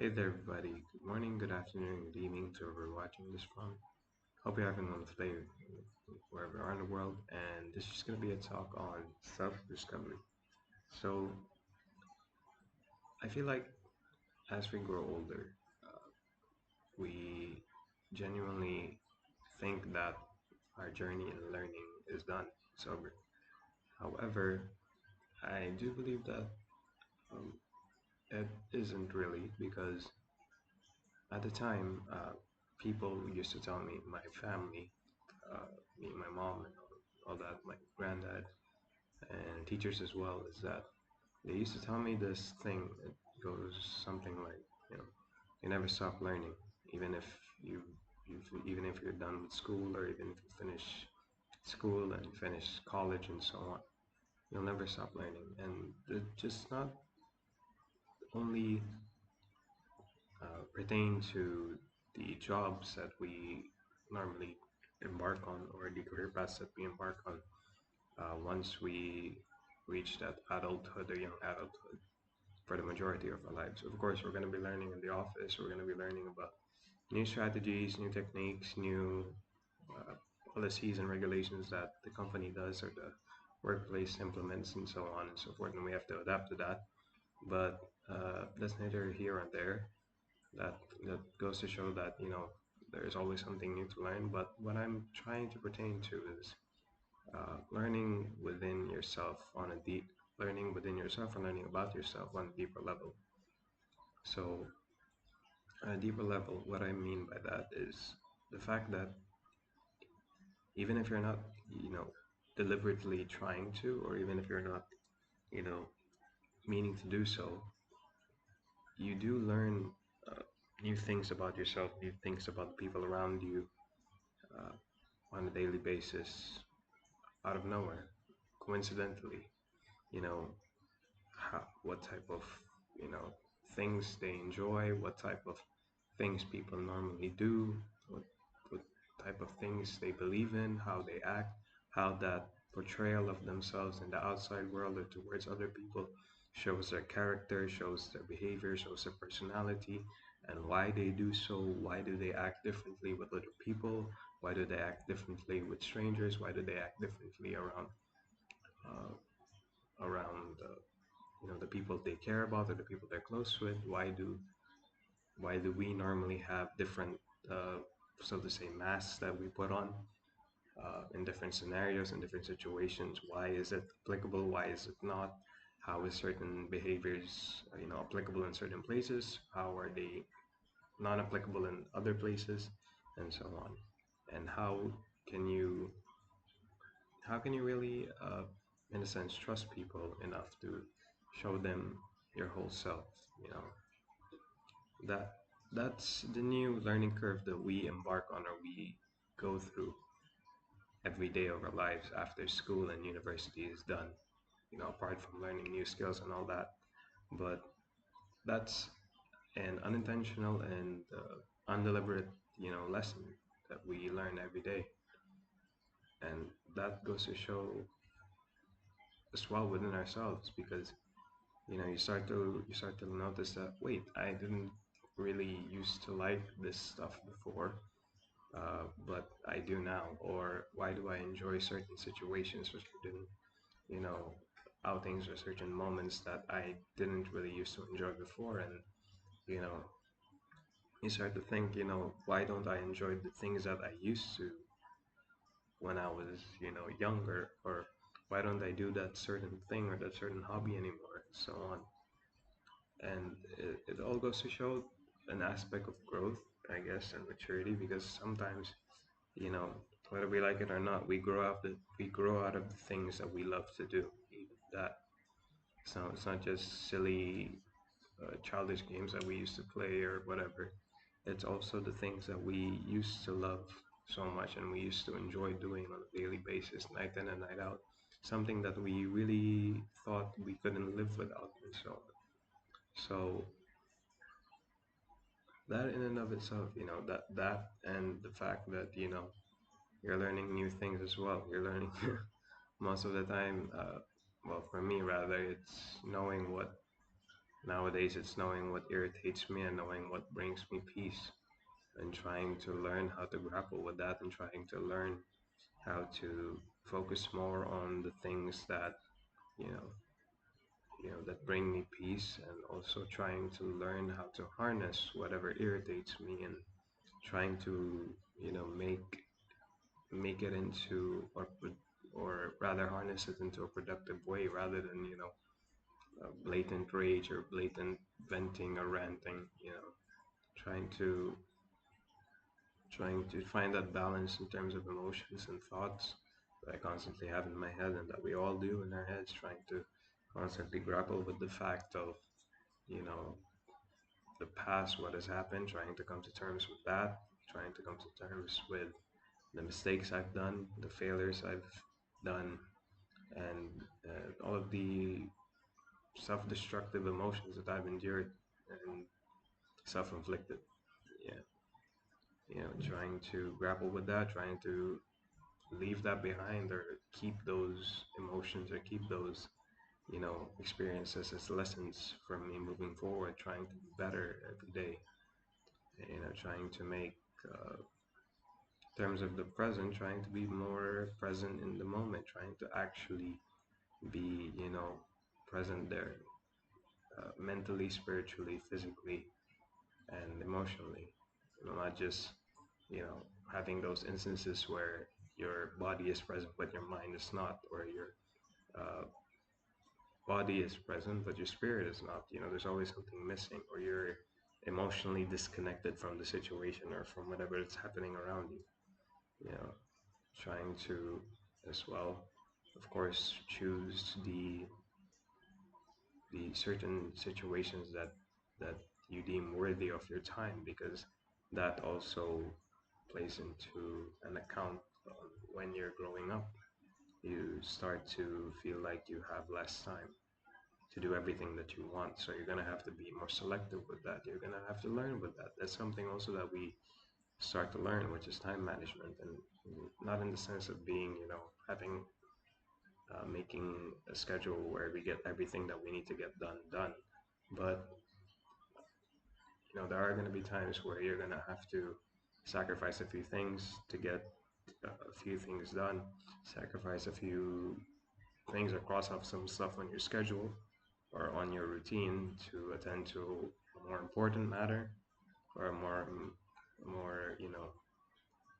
Hey there, everybody. Good morning, good afternoon, good evening to whoever you're watching this from. Hope you're having a wonderful day wherever you are in the world. And this is just going to be a talk on self discovery. So, I feel like as we grow older, we genuinely think that our journey in learning is done. It's over. However, I do believe that um, it isn't really because at the time, people used to tell me, my family, uh, me, my mom, and all that, my granddad, and teachers as well, is that they used to tell me this thing. It goes something like, you know, you never stop learning, even if even if you're done with school, or even if you finish school and you finish college and so on, you'll never stop learning. And it just not only pertain to the jobs that we normally embark on, or the career paths that we embark on once we reach that adulthood or young adulthood for the majority of our lives. Of course, we're going to be learning in the office, we're going to be learning about new strategies, new techniques, new uh, policies and regulations that the company does or the workplace implements, and so on and so forth, and we have to adapt to that. But that's neither here or there. That goes to show that there's always something new to learn. But what I'm trying to pertain to is learning within yourself on a deep learning within yourself and learning about yourself on a deeper level. So, on a deeper level, what I mean by that is the fact that even if you're not, you know, deliberately trying to, or even if you're not, you know, meaning to do so, you do learn uh, new things about yourself, new things about the people around you uh, on a daily basis out of nowhere, coincidentally. You know, what type of you know things they enjoy, what type of things people normally do, what type of things they believe in, how they act, how that portrayal of themselves in the outside world or towards other people shows their character, shows their behavior, shows their personality, and why they do so. Why do they act differently with other people? Why do they act differently with strangers? Why do they act differently uh, around the people they care about or the people they're close with? Why do we normally have different uh, so to say masks that we put on in different scenarios and different situations? Why is it applicable? Why is it not? How is certain behaviors applicable in certain places? How are they non applicable in other places, and so on? And can you can you really in a sense trust people enough to show them your whole self? you know that that's the new learning curve that we embark on, or we go through every day of our lives after school and university is done, apart from learning new skills and all that. But that's an unintentional and undeliberate lesson that we learn every day. And that goes to show as well within ourselves, because you start to notice that, wait, I didn't really used to like this stuff before, but I do now. Or why do I enjoy certain situations or certain, you know, outings or certain moments that I didn't really used to enjoy before? And, you know, you start to think, why don't I enjoy the things that I used to when I was, younger? Or why don't I do that certain thing or that certain hobby anymore? And so on. And it all goes to show an aspect of growth, I guess, and maturity, because sometimes, you know, whether we like it or not, we grow out of the things that we love to do. That so it's not just silly, childish games that we used to play or whatever. It's also the things that we used to love so much and we used to enjoy doing on a daily basis, night in and night out. Something that we really thought we couldn't live without, and so on. So that in and of itself, that and the fact that you're learning new things as well. You're learning most of the time. Well, for me rather, it's knowing what Nowadays, it's knowing what irritates me and knowing what brings me peace, and trying to learn how to grapple with that, and trying to learn how to focus more on the things that you know that bring me peace, and also trying to learn how to harness whatever irritates me, and trying to make it into, or rather harness it into a productive way, rather than blatant rage or blatant venting or ranting. Trying to trying to find that balance in terms of emotions and thoughts that I constantly have in my head, and that we all do in our heads, trying to constantly grapple with the fact of, you know, the past, what has happened, trying to come to terms with that, trying to come to terms with the mistakes I've done, the failures I've done, and all of the self destructive emotions that I've endured and self inflicted. Yeah, trying to grapple with that, trying to leave that behind, or keep those emotions, or keep those experiences as lessons from me moving forward, trying to be better every day. Trying to make in terms of the present, trying to be more present in the moment, trying to actually be present there, mentally, spiritually, physically, and emotionally. Not just you know having those instances where your body is present but your mind is not, or your uh, body is present but your spirit is not. There's always something missing, or you're emotionally disconnected from the situation or from whatever is happening around you. you know Trying to, as well, of course, choose the certain situations that you deem worthy of your time, because that also plays into an account on when you're growing up. You start to feel like you have less time to do everything that you want. So you're gonna have to be more selective with that. You're gonna have to learn with that. That's something also that we start to learn, which is time management, and not in the sense of being, having making a schedule where we get everything that we need to get done, but there are gonna be times where you're gonna have to sacrifice a few things to get a few things done, sacrifice a few things, or cross off some stuff on your schedule or on your routine to attend to a more important matter, or a more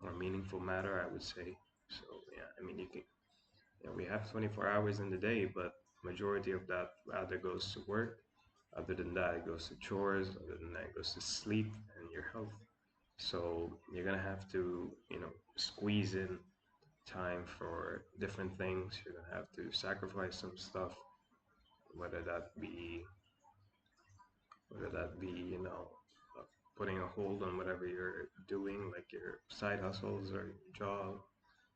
more meaningful matter, I would say. So yeah, I mean, we have 24 hours in the day, but majority of that rather goes to work. Other than that, it goes to chores. Other than that, it goes to sleep and your health. So you're gonna have to squeeze in time for different things. You're gonna have to sacrifice some stuff, whether that be whether that be uh, putting a hold on whatever you're doing, like your side hustles or your job,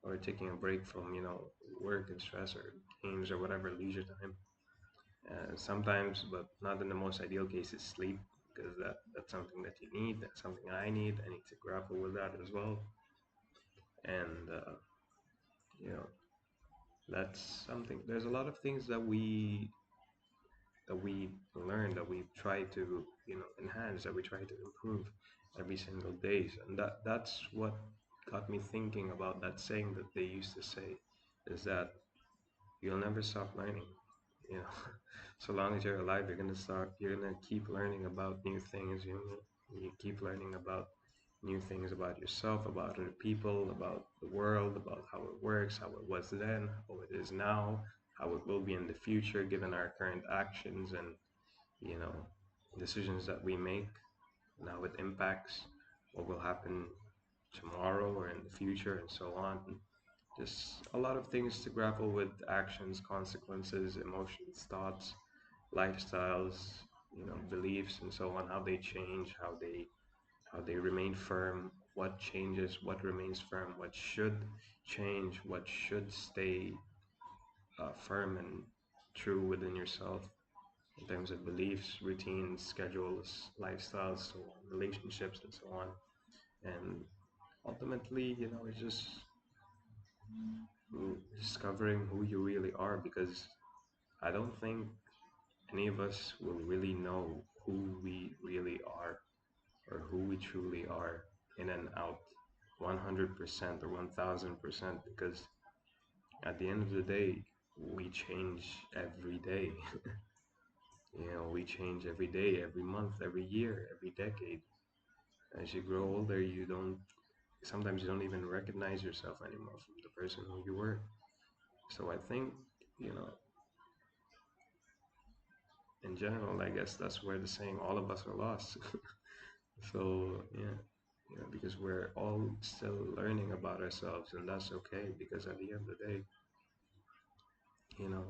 or taking a break from work and stress, or games, or whatever leisure time. Sometimes, but not in the most ideal cases, sleep, because that's something that you need. That's something I need. I need to grapple with that as well. And you know that's something. There's a lot of things that we learn, that we try to enhance, that we try to improve every single day. And that's what got me thinking about that saying that they used to say, is that you'll never stop learning. you know so long as you're alive, you're gonna keep learning about new things. You keep learning about new things about yourself, about other people, about the world, about how it works, how it was then, how it is now, how it will be in the future, given our current actions and you know decisions that we make, and how it impacts what will happen tomorrow or in the future, and so on. Just a lot of things to grapple with: actions, consequences, emotions, thoughts, lifestyles, beliefs, and so on. How they change, how they remain firm, what changes, what remains firm, what should change, what should stay firm and true within yourself, in terms of beliefs, routines, schedules, lifestyles, so on, relationships, and so on. And ultimately, it's just discovering who you really are, because I don't think any of us will really know who we really are or who we truly are in and out 100% or 1000%, because at the end of the day, we change every day. We change every day, every month, every year, every decade. As you grow older, sometimes you don't even recognize yourself anymore from the person who you were. So I think, you know, in general, I guess that's where the saying all of us are lost. So yeah, because we're all still learning about ourselves, and that's okay. Because at the end of the day, you know,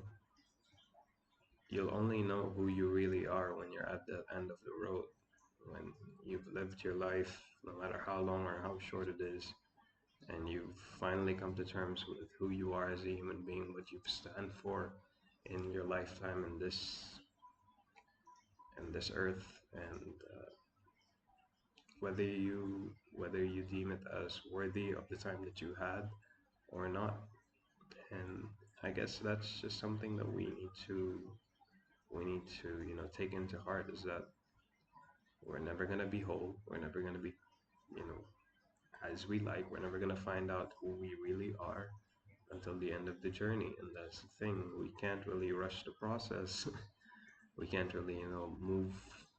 you'll only know who you really are when you're at the end of the road, when you've lived your life, no matter how long or how short it is, and you've finally come to terms with who you are as a human being, what you stand for in your lifetime in this earth, and whether you deem it as worthy of the time that you had or not. And I guess that's just something that we need to take into heart, is that we're never going to be whole, we're never going to be you know as we like, we're never going to find out who we really are until the end of the journey. And that's the thing, we can't really rush the process. We can't really move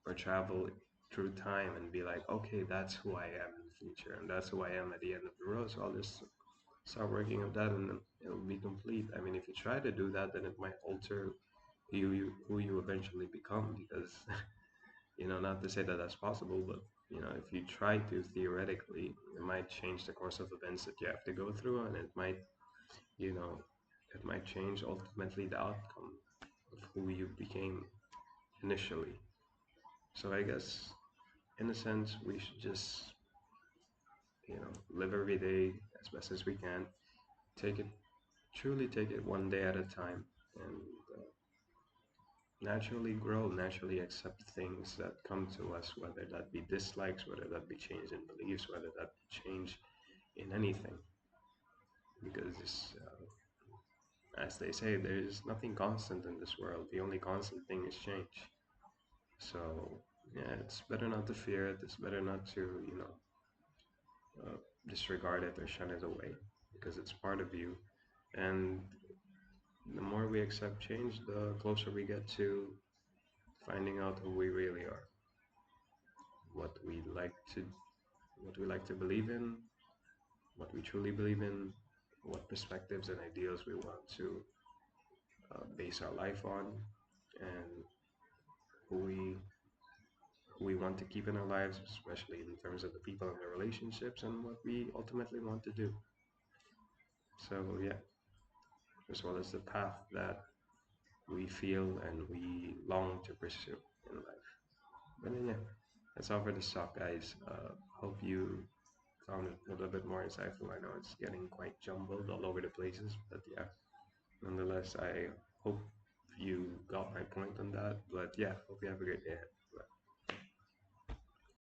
or travel through time and be like, okay, that's who I am in the future and that's who I am at the end of the road, so I'll just start working on that and then it'll be complete. I mean, if you try to do that, then it might alter who you eventually become, because not to say that that's possible, but if you try to, theoretically, it might change the course of events that you have to go through, and you know, it might change ultimately the outcome of who you became initially. So I guess, in a sense, we should just, live every day as best as we can. Take it, truly take it one day at a time, and naturally grow, naturally accept things that come to us, whether that be dislikes, whether that be change in beliefs, whether that be change in anything. Because, as they say, there is nothing constant in this world. The only constant thing is change. So, yeah, it's better not to fear it. It's better not to, disregard it or shun it away, because it's part of you. And the more we accept change, the closer we get to finding out who we really are, what we like to what we like to believe in, what we truly believe in, what perspectives and ideals we want to base our life on, and who we want to keep in our lives, especially in terms of the people and the relationships, and what we ultimately want to do. So yeah, as well as the path that we feel and we long to pursue in life. But then, yeah, that's all for this talk, guys. Hope you found it a little bit more insightful. I know it's getting quite jumbled all over the places, but yeah, nonetheless, I hope you got my point on that. But yeah, hope you have a great day.